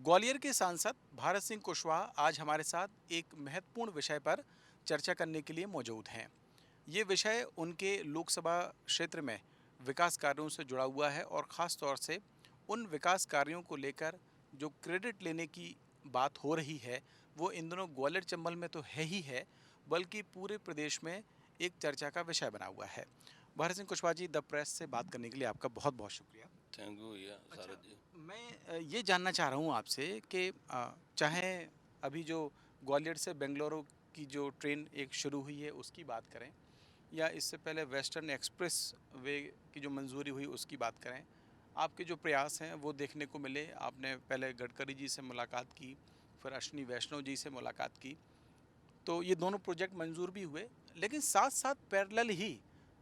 ग्वालियर के सांसद भारत सिंह कुशवाहा आज हमारे साथ एक महत्वपूर्ण विषय पर चर्चा करने के लिए मौजूद हैं। ये विषय उनके लोकसभा क्षेत्र में विकास कार्यों से जुड़ा हुआ है और ख़ास तौर से उन विकास कार्यों को लेकर जो क्रेडिट लेने की बात हो रही है, वो इन दिनों ग्वालियर चंबल में तो है ही है, बल्कि पूरे प्रदेश में एक चर्चा का विषय बना हुआ है। भारत सिंह कुशवाहा जी, द प्रेस से बात करने के लिए आपका बहुत बहुत शुक्रिया। थैंक यू भैया अच्छा, सारथ जी। मैं ये जानना चाह रहा हूँ आपसे कि चाहे अभी जो ग्वालियर से बेंगलुरु की जो ट्रेन एक शुरू हुई है उसकी बात करें, या इससे पहले वेस्टर्न एक्सप्रेस वे की जो मंजूरी हुई उसकी बात करें, आपके जो प्रयास हैं वो देखने को मिले। आपने पहले गडकरी जी से मुलाकात की, फिर अश्विनी वैष्णव जी से मुलाकात की, तो ये दोनों प्रोजेक्ट मंजूर भी हुए। लेकिन साथ साथ पैरेलल ही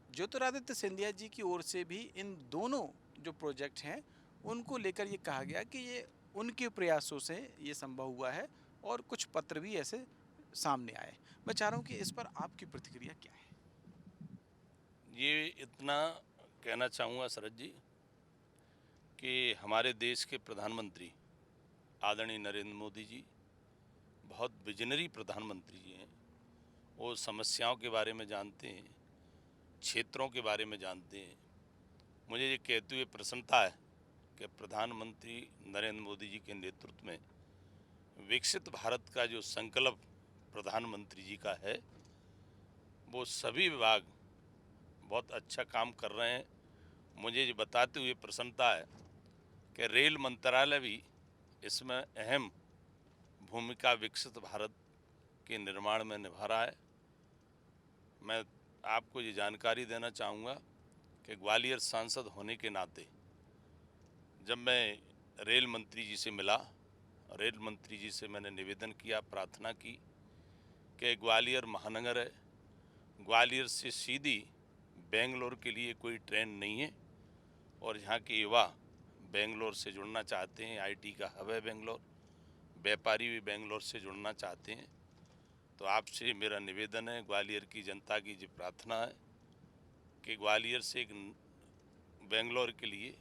ज्योतिरादित्य सिंधिया जी की ओर से भी इन दोनों जो प्रोजेक्ट हैं उनको लेकर ये कहा गया कि ये उनके प्रयासों से ये संभव हुआ है, और कुछ पत्र भी ऐसे सामने आए। मैं चाह रहा हूँ कि इस पर आपकी प्रतिक्रिया क्या है? ये इतना कहना चाहूँगा शरद जी कि हमारे देश के प्रधानमंत्री आदरणीय नरेंद्र मोदी जी बहुत विजनरी प्रधानमंत्री जी हैं। वो समस्याओं के बारे में जानते हैं, क्षेत्रों के बारे में जानते हैं। मुझे ये कहते हुए प्रसन्नता है कि प्रधानमंत्री नरेंद्र मोदी जी के नेतृत्व में विकसित भारत का जो संकल्प प्रधानमंत्री जी का है, वो सभी विभाग बहुत अच्छा काम कर रहे हैं। मुझे ये बताते हुए प्रसन्नता है कि रेल मंत्रालय भी इसमें अहम भूमिका विकसित भारत के निर्माण में निभा रहा है। मैं आपको ये जानकारी देना चाहूँगा कि ग्वालियर सांसद होने के नाते जब मैं रेल मंत्री जी से मिला, रेल मंत्री जी से मैंने निवेदन किया, प्रार्थना की कि ग्वालियर महानगर है, ग्वालियर से सीधी बेंगलोर के लिए कोई ट्रेन नहीं है और यहाँ के युवा बेंगलोर से जुड़ना चाहते हैं। आईटी का हब है बेंगलोर, व्यापारी भी बेंगलोर से जुड़ना चाहते हैं। तो आपसे मेरा निवेदन है, ग्वालियर की जनता की जो प्रार्थना है कि ग्वालियर से एक बेंगलोर के लिए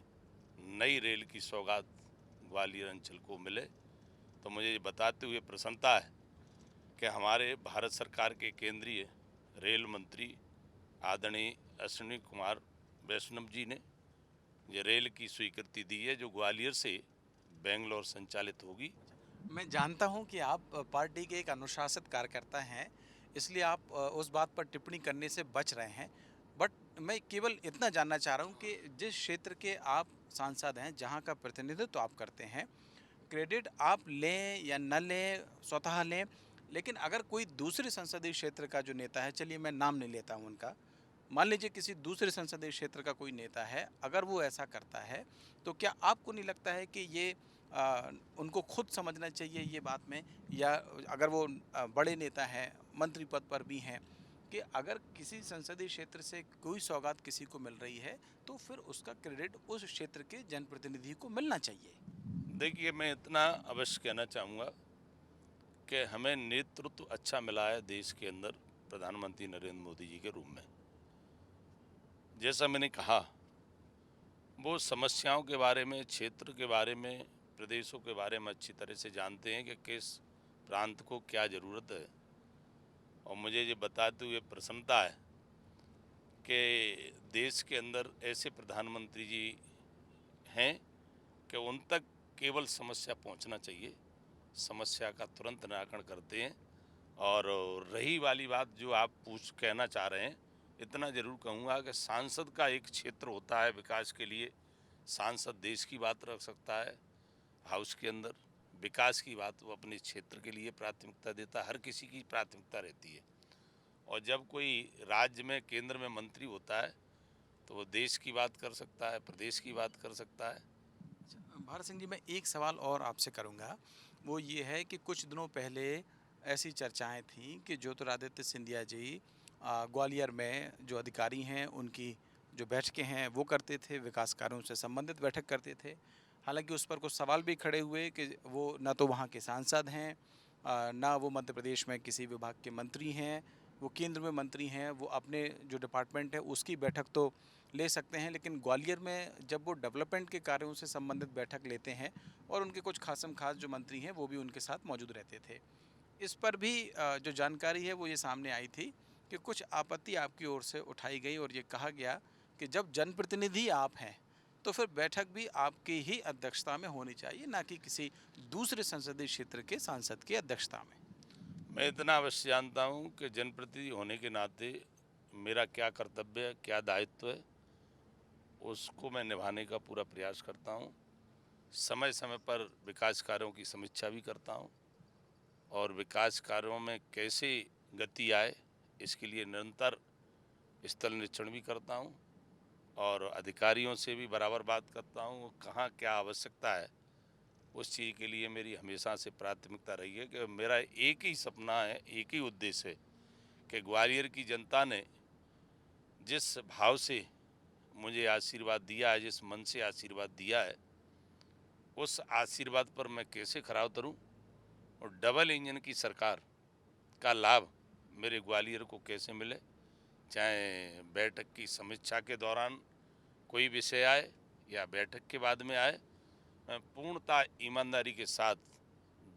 नई रेल की सौगात ग्वालियर अंचल को मिले। तो मुझे ये बताते हुए प्रसन्नता है कि हमारे भारत सरकार के केंद्रीय रेल मंत्री आदरणीय अश्विनी कुमार वैष्णव जी ने ये रेल की स्वीकृति दी है जो ग्वालियर से बेंगलोर संचालित होगी। मैं जानता हूं कि आप पार्टी के एक अनुशासित कार्यकर्ता हैं, इसलिए आप उस बात पर टिप्पणी करने से बच रहे हैं। बट मैं केवल इतना जानना चाह रहा हूं कि जिस क्षेत्र के आप सांसद हैं, जहां का प्रतिनिधित्व आप करते हैं, क्रेडिट आप लें या न लें, स्वतः लें, लेकिन अगर कोई दूसरे संसदीय क्षेत्र का जो नेता है, चलिए मैं नाम नहीं लेता हूँ उनका, मान लीजिए किसी दूसरे संसदीय क्षेत्र का कोई नेता है, अगर वो ऐसा करता है, तो क्या आपको नहीं लगता है कि ये उनको खुद समझना चाहिए ये बात में, या अगर वो बड़े नेता हैं, मंत्री पद पर भी हैं, कि अगर किसी संसदीय क्षेत्र से कोई सौगात किसी को मिल रही है, तो फिर उसका क्रेडिट उस क्षेत्र के जनप्रतिनिधि को मिलना चाहिए? देखिए, मैं इतना अवश्य कहना चाहूँगा कि हमें नेतृत्व अच्छा मिला है देश के अंदर प्रधानमंत्री नरेंद्र मोदी जी के रूप में। जैसा मैंने कहा, वो समस्याओं के बारे में, क्षेत्र के बारे में, प्रदेशों के बारे में अच्छी तरह से जानते हैं कि किस प्रांत को क्या ज़रूरत है। और मुझे ये बताते हुए प्रसन्नता है कि देश के अंदर ऐसे प्रधानमंत्री जी हैं कि उन तक केवल समस्या पहुंचना चाहिए, समस्या का तुरंत निराकरण करते हैं। और रही वाली बात जो आप पूछ कहना चाह रहे हैं, इतना ज़रूर कहूँगा कि सांसद का एक क्षेत्र होता है विकास के लिए। सांसद देश की बात रख सकता है, हाउस के अंदर विकास की बात वो अपने क्षेत्र के लिए प्राथमिकता देता है। हर किसी की प्राथमिकता रहती है। और जब कोई राज्य में, केंद्र में मंत्री होता है तो वो देश की बात कर सकता है, प्रदेश की बात कर सकता है। अच्छा, भारत सिंह जी, मैं एक सवाल और आपसे करूँगा, वो ये है कि कुछ दिनों पहले ऐसी चर्चाएँ थीं कि ज्योतिरादित्य सिंधिया जी ग्वालियर में जो अधिकारी हैं उनकी जो बैठकें हैं वो करते थे, विकास कार्यों से संबंधित बैठक करते थे। हालाँकि उस पर कुछ सवाल भी खड़े हुए कि वो ना तो वहाँ के सांसद हैं, ना वो मध्य प्रदेश में किसी विभाग के मंत्री हैं, वो केंद्र में मंत्री हैं, वो अपने जो डिपार्टमेंट है उसकी बैठक तो ले सकते हैं, लेकिन ग्वालियर में जब वो डेवलपमेंट के कार्यों से संबंधित बैठक लेते हैं और उनके कुछ खासम खास जो मंत्री हैं वो भी उनके साथ मौजूद रहते थे। इस पर भी जो जानकारी है वो ये सामने आई थी कि कुछ आपत्ति आपकी ओर से उठाई गई और ये कहा गया कि जब जनप्रतिनिधि आप हैं तो फिर बैठक भी आपकी ही अध्यक्षता में होनी चाहिए, ना कि किसी दूसरे संसदीय क्षेत्र के सांसद की अध्यक्षता में। मैं इतना अवश्य जानता हूँ कि जनप्रतिनिधि होने के नाते मेरा क्या कर्तव्य है, क्या दायित्व है, उसको मैं निभाने का पूरा प्रयास करता हूँ। समय समय पर विकास कार्यों की समीक्षा भी करता हूँ और विकास कार्यों में कैसे गति आए इसके लिए निरंतर स्थल निरीक्षण भी करता हूँ और अधिकारियों से भी बराबर बात करता हूँ कहाँ क्या आवश्यकता है। उस चीज़ के लिए मेरी हमेशा से प्राथमिकता रही है कि मेरा एक ही सपना है, एक ही उद्देश्य है कि ग्वालियर की जनता ने जिस भाव से मुझे आशीर्वाद दिया है, जिस मन से आशीर्वाद दिया है, उस आशीर्वाद पर मैं कैसे खरा उतरूं और डबल इंजन की सरकार का लाभ मेरे ग्वालियर को कैसे मिले। चाहे बैठक की समीक्षा के दौरान कोई विषय आए या बैठक के बाद में आए, मैं पूर्णतः ईमानदारी के साथ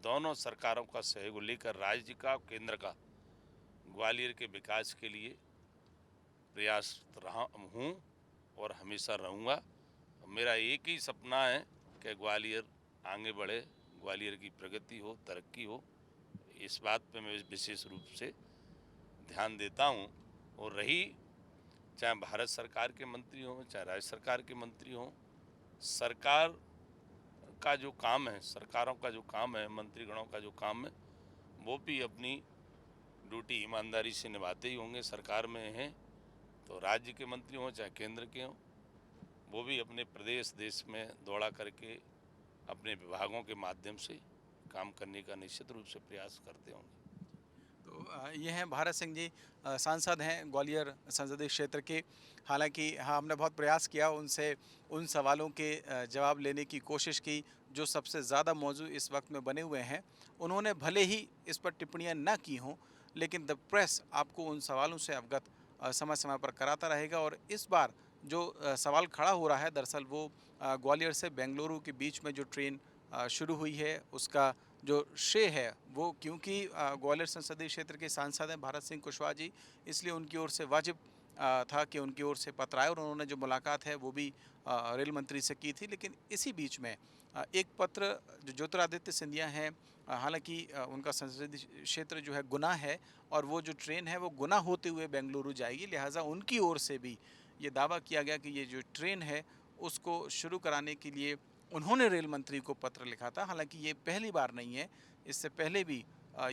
दोनों सरकारों का सहयोग लेकर राज्य का और केंद्र का ग्वालियर के विकास के लिए प्रयासरत रहा हूँ और हमेशा रहूँगा। मेरा एक ही सपना है कि ग्वालियर आगे बढ़े, ग्वालियर की प्रगति हो, तरक्की हो। इस बात पे मैं विशेष रूप से ध्यान देता हूँ। और रही चाहे भारत सरकार के मंत्री हों, चाहे राज्य सरकार के मंत्री हों, सरकार का जो काम है, सरकारों का जो काम है, मंत्रीगणों का जो काम है, वो भी अपनी ड्यूटी ईमानदारी से निभाते ही होंगे। सरकार में हैं तो राज्य के मंत्री हों चाहे केंद्र के हों, वो भी अपने प्रदेश देश में दौड़ा करके अपने विभागों के माध्यम से काम करने का निश्चित रूप से प्रयास करते होंगे। तो ये हैं भारत सिंह जी, सांसद हैं ग्वालियर संसदीय क्षेत्र के। हालांकि हाँ, हमने बहुत प्रयास किया उनसे उन सवालों के जवाब लेने की कोशिश की जो सबसे ज़्यादा मौजू इस वक्त में बने हुए हैं। उन्होंने भले ही इस पर टिप्पणियां ना की हों, लेकिन द प्रेस आपको उन सवालों से अवगत समय समय पर कराता रहेगा। और इस बार जो सवाल खड़ा हो रहा है दरअसल वो ग्वालियर से बेंगलुरु के बीच में जो ट्रेन शुरू हुई है उसका जो श्रेय है वो, क्योंकि ग्वालियर संसदीय क्षेत्र के सांसद हैं भारत सिंह कुशवाहा जी, इसलिए उनकी ओर से वाजिब था कि उनकी ओर से पत्र आए और उन्होंने जो मुलाकात है वो भी रेल मंत्री से की थी। लेकिन इसी बीच में एक पत्र जो ज्योतिरादित्य सिंधिया हैं, हालांकि उनका संसदीय क्षेत्र जो है गुना है और वो जो ट्रेन है वो गुना होते हुए बेंगलुरु जाएगी, लिहाजा उनकी ओर से भी ये दावा किया गया कि ये जो ट्रेन है उसको शुरू कराने के लिए उन्होंने रेल मंत्री को पत्र लिखा था। हालांकि ये पहली बार नहीं है, इससे पहले भी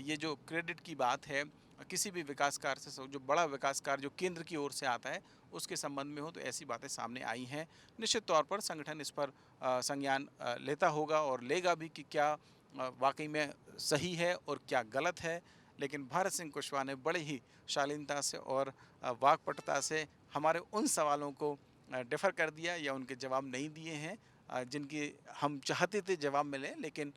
ये जो क्रेडिट की बात है किसी भी विकास कार्य से, जो बड़ा विकास कार्य जो केंद्र की ओर से आता है उसके संबंध में हो, तो ऐसी बातें सामने आई हैं। निश्चित तौर पर संगठन इस पर संज्ञान लेता होगा और लेगा भी कि क्या वाकई में सही है और क्या गलत है। लेकिन भारत सिंह कुशवाहा ने बड़े ही शालीनता से और वाकपटुता से हमारे उन सवालों को डिफ़र कर दिया या उनके जवाब नहीं दिए हैं जिनकी हम चाहते थे जवाब मिले। लेकिन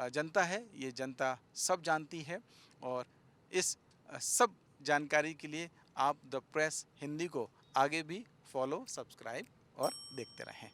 जनता है, ये जनता सब जानती है। और इस सब जानकारी के लिए आप द प्रेस हिंदी को आगे भी फॉलो, सब्सक्राइब और देखते रहें।